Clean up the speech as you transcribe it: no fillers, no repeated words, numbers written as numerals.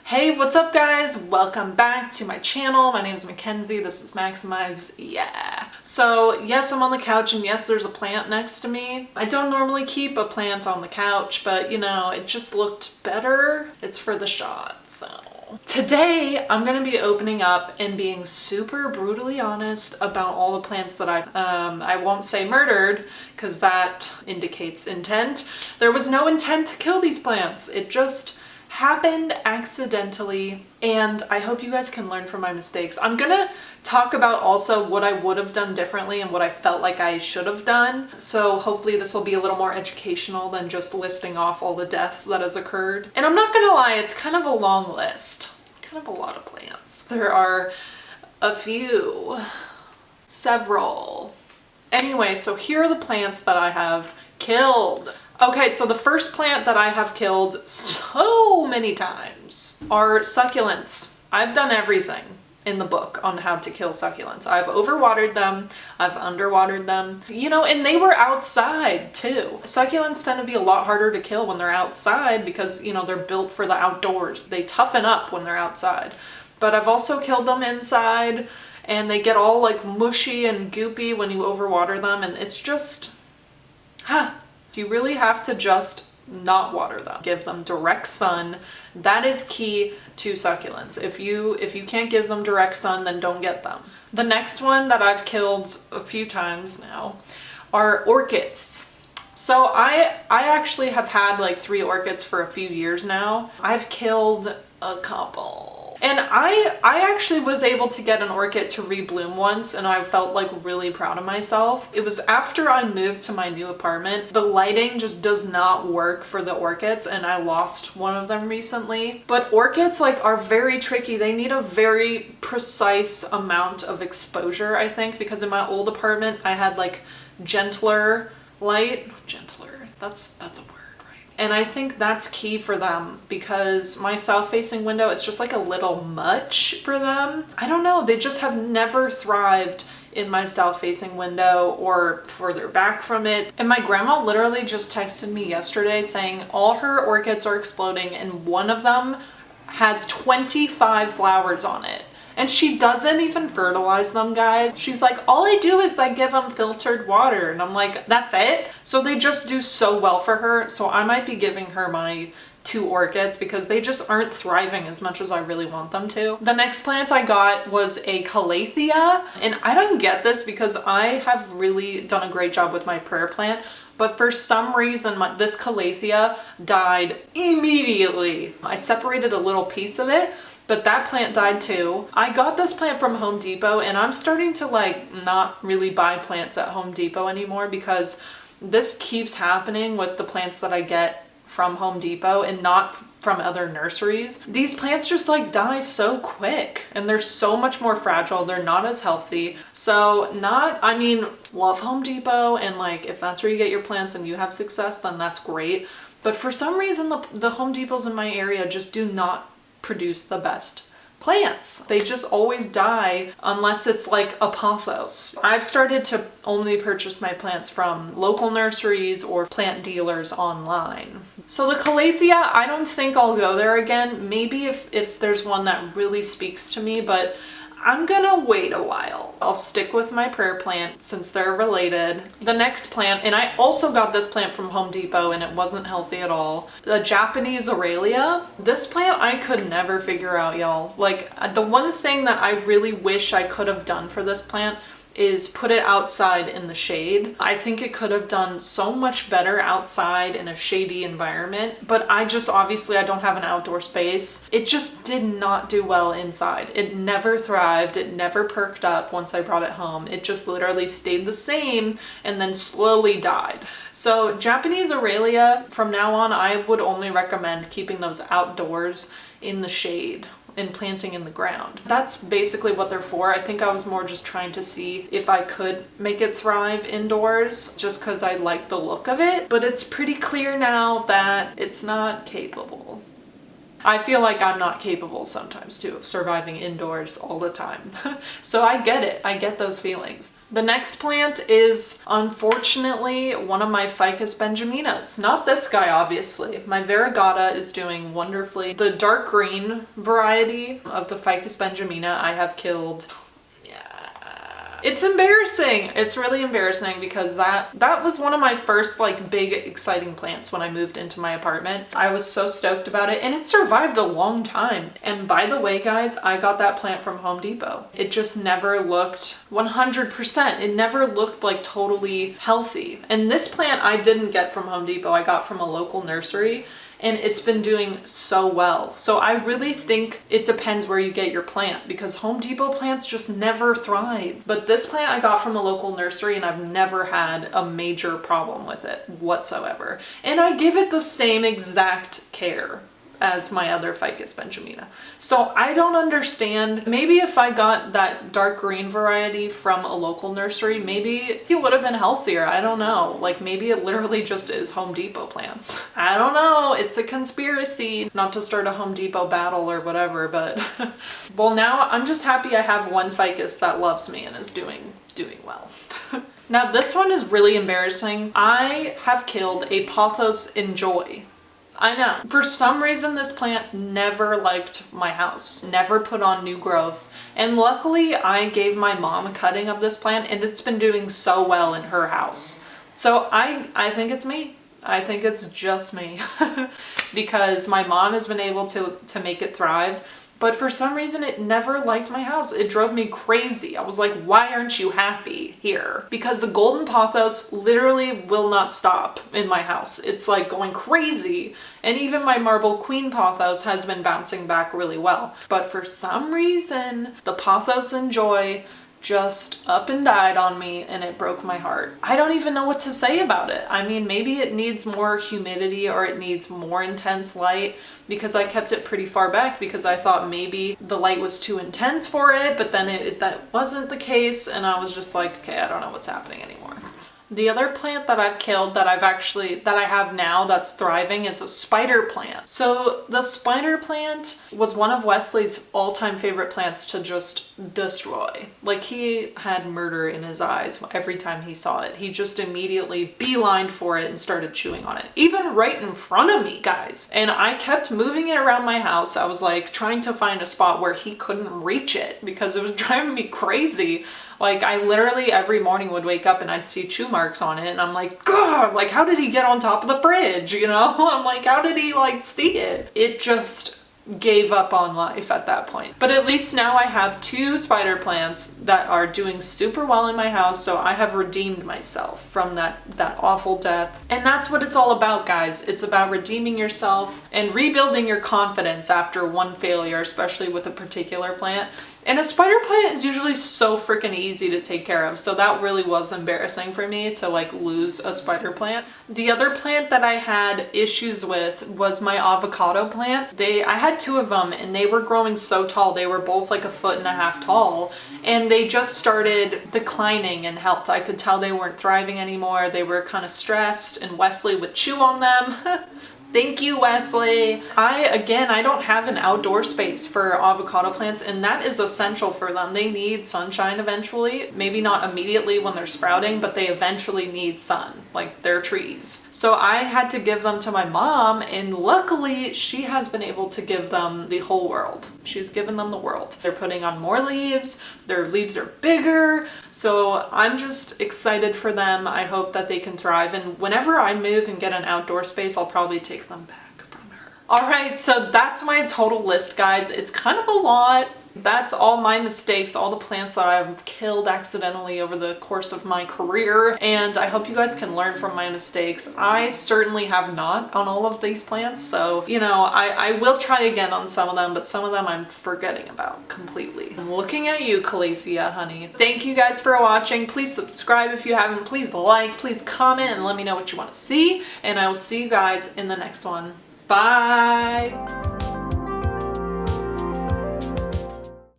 Hey, what's up guys? Welcome back to my channel. My name is Mackenzie. This is Maximize. Yeah. So yes, I'm on the couch and yes, there's a plant next to me. I don't normally keep a plant on the couch, but you know, it just looked better. It's for the shot, so. Today, I'm gonna be opening up and being super brutally honest about all the plants that I won't say murdered, because that indicates intent. There was no intent to kill these plants. It just happened accidentally, and I hope you guys can learn from my mistakes. I'm gonna talk about also what I would have done differently and what I felt like I should have done. So hopefully this will be a little more educational than just listing off all the death that has occurred. And I'm not gonna lie, it's kind of a long list. Kind of a lot of plants. There are a few, several. Anyway, so here are the plants that I have killed. Okay, so the first plant that I have killed so many times are succulents. I've done everything in the book on how to kill succulents. I've overwatered them, I've underwatered them, you know, and they were outside too. Succulents tend to be a lot harder to kill when they're outside because, you know, they're built for the outdoors. They toughen up when they're outside. But I've also killed them inside, and they get all like mushy and goopy when you overwater them, and it's just, you really have to just not water them. Give them direct sun. That is key to succulents. If you can't give them direct sun, then don't get them. The next one that I've killed a few times now are orchids. So I actually have had like 3 orchids for a few years now. I've killed a couple. And I actually was able to get an orchid to rebloom once, and I felt like really proud of myself. It was after I moved to my new apartment. The lighting just does not work for the orchids, and I lost one of them recently. But orchids like are very tricky. They need a very precise amount of exposure, I think, because in my old apartment I had like gentler light. Gentler, that's a word. And I think that's key for them because my south-facing window, it's just like a little much for them. I don't know, they just have never thrived in my south-facing window or further back from it. And my grandma literally just texted me yesterday saying all her orchids are exploding and one of them has 25 flowers on it. And she doesn't even fertilize them, guys. She's like, all I do is like give them filtered water. And I'm like, that's it? So they just do so well for her. So I might be giving her my 2 orchids because they just aren't thriving as much as I really want them to. The next plant I got was a Calathea. And I don't get this because I have really done a great job with my prayer plant. But for some reason, this Calathea died immediately. I separated a little piece of it, but that plant died too. I got this plant from Home Depot, and I'm starting to like not really buy plants at Home Depot anymore because this keeps happening with the plants that I get from Home Depot and not from other nurseries. These plants just like die so quick and they're so much more fragile. They're not as healthy. So I mean, love Home Depot, and like if that's where you get your plants and you have success, then that's great. But for some reason, the Home Depots in my area just do not produce the best plants. They just always die unless it's like a Pothos. I've started to only purchase my plants from local nurseries or plant dealers online. So the Calathea, I don't think I'll go there again. Maybe if there's one that really speaks to me, but I'm gonna wait a while. I'll stick with my prayer plant since they're related. The next plant, and I also got this plant from Home Depot and it wasn't healthy at all. The Japanese Aurelia. This plant I could never figure out, y'all. Like the one thing that I really wish I could have done for this plant is put it outside in the shade. I think it could have done so much better outside in a shady environment, but I don't have an outdoor space. It just did not do well inside. It never thrived. It never perked up once I brought it home. It just literally stayed the same and then slowly died. So Japanese Aurelia, from now on, I would only recommend keeping those outdoors in the shade and planting in the ground. That's basically what they're for. I think I was more just trying to see if I could make it thrive indoors just because I like the look of it, but it's pretty clear now that it's not capable. I feel like I'm not capable sometimes too of surviving indoors all the time. So I get it. I get those feelings. The next plant is unfortunately one of my Ficus benjaminas. Not this guy, obviously. My variegata is doing wonderfully. The dark green variety of the Ficus benjamina I have killed. It's embarrassing. It's really embarrassing because that was one of my first like big exciting plants when I moved into my apartment. I was so stoked about it and it survived a long time. And by the way, guys, I got that plant from Home Depot. It just never looked 100%. It never looked like totally healthy. And this plant I didn't get from Home Depot. I got from a local nursery. And it's been doing so well. So I really think it depends where you get your plant because Home Depot plants just never thrive. But this plant I got from a local nursery and I've never had a major problem with it whatsoever. And I give it the same exact care as my other Ficus benjamina. So I don't understand. Maybe if I got that dark green variety from a local nursery, maybe it would have been healthier. I don't know. Like maybe it literally just is Home Depot plants. I don't know. It's a conspiracy. Not to start a Home Depot battle or whatever, but well, now I'm just happy I have one Ficus that loves me and is doing well. Now this one is really embarrassing. I have killed a Pothos Enjoy. I know. For some reason, this plant never liked my house, never put on new growth. And luckily, I gave my mom a cutting of this plant and it's been doing so well in her house. So I think it's me. I think it's just me because my mom has been able to make it thrive. But for some reason, it never liked my house. It drove me crazy. I was like, why aren't you happy here? Because the golden pothos literally will not stop in my house. It's like going crazy. And even my marble queen pothos has been bouncing back really well. But for some reason, the Pothos Enjoy just up and died on me and it broke my heart. I don't even know what to say about it. I mean, maybe it needs more humidity or it needs more intense light because I kept it pretty far back because I thought maybe the light was too intense for it, but then that wasn't the case and I was just like, okay, I don't know what's happening anymore. The other plant that I've killed that I have now that's thriving is a spider plant. So the spider plant was one of Wesley's all-time favorite plants to just destroy. Like he had murder in his eyes every time he saw it. He just immediately beelined for it and started chewing on it. Even right in front of me, guys. And I kept moving it around my house. I was like trying to find a spot where he couldn't reach it because it was driving me crazy. Like I literally every morning would wake up and I'd see chew marks on it and I'm like, God, like how did he get on top of the fridge, you know? I'm like, how did he like see it? It just gave up on life at that point. But at least now I have two spider plants that are doing super well in my house, so I have redeemed myself from that awful death. And that's what it's all about, guys. It's about redeeming yourself and rebuilding your confidence after one failure, especially with a particular plant. And a spider plant is usually so freaking easy to take care of, so that really was embarrassing for me to like lose a spider plant. The other plant that I had issues with was my avocado plant. I had two of them and they were growing so tall. They were both like 1.5 feet tall and they just started declining in health. I could tell they weren't thriving anymore. They were kind of stressed and Wesley would chew on them. Thank you, Wesley. I don't have an outdoor space for avocado plants and that is essential for them. They need sunshine eventually. Maybe not immediately when they're sprouting, but they eventually need sun, like they're trees. So I had to give them to my mom and luckily she has been able to give them the whole world. She's given them the world. They're putting on more leaves. Their leaves are bigger. So I'm just excited for them. I hope that they can thrive. And whenever I move and get an outdoor space, I'll probably take them back from her. All right, so that's my total list, guys. It's kind of a lot. That's all my mistakes, all the plants that I've killed accidentally over the course of my career, and I hope you guys can learn from my mistakes. I certainly have not on all of these plants, so, you know, I will try again on some of them, but some of them I'm forgetting about completely. I'm looking at you, Calathea, honey. Thank you guys for watching. Please subscribe if you haven't. Please like, please comment, and let me know what you want to see, and I will see you guys in the next one. Bye!